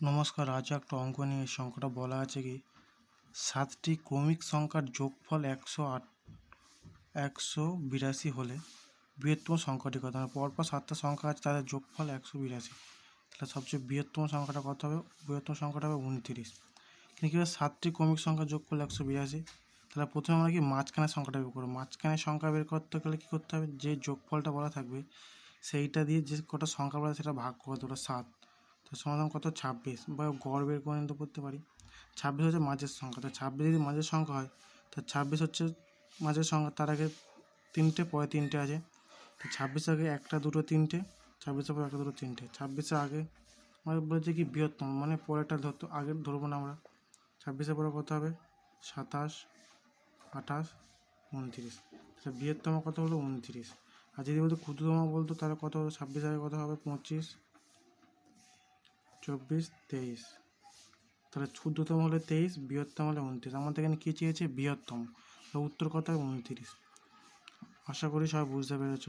নমস্কার, আজ একটা অঙ্ক নিয়ে এই সংখ্যাটা বলা আছে কি 7টি ক্রমিক সংখ্যার যোগফল 182 হলে বৃহত্তম সংখ্যাটি কত? মানে পরপর 7টা সংখ্যা আছে, তাদের যোগফল 182। তাহলে সবচেয়ে বৃহত্তম সংখ্যাটা কত হবে? বৃহত্তম সংখ্যাটা হবে 29। কিন্তু কী হবে 7টি ক্রমিক সংখ্যার যোগফল 182। তাহলে প্রথমে আমরা কি মাঝখানের সংখ্যাটা বের করবো। মাঝখানের সংখ্যা বের করতে গেলে কী করতে হবে? যে যোগফলটা বলা থাকবে সেইটা দিয়ে যে কটা সংখ্যা বলা সেটা ভাগ করতে হবে 7। তো সমাধান কত? 26। বা গড় বের করে নিতে করতে পারি। 26 হচ্ছে মাঝের সংখ্যা। তো 26 যদি মাঝের সংখ্যা হয় তো 26 হচ্ছে মাঝের সংখ্যা। তার আগে 3টে, পরে 3টে আছে। তো 26 আগে 1টা 2টো 3টে, 26-এর পরে 1টা 2টো 3টে। 26-এর আগে আমরা বলছি কি বৃহত্তম, মানে পরেরটা ধরতো, আগে ধরবো না আমরা। 26-এর পরে কত হবে? 27, 28, 29। তাহলে বৃহত্তম কত হলো? 29। আর যদি বলতো ক্ষুদ্রতম বলতো তাহলে কত হলো? 26 আগে কত হবে? 25, 24, 23। তাহলে ক্ষুদ্রতম হলে 23, বৃহত্তম হলে 29। আমাদের এখানে কী চেয়েছে? বৃহত্তম। উত্তর কত হবে? 29। আশা করি সবাই বুঝতে পেরেছো।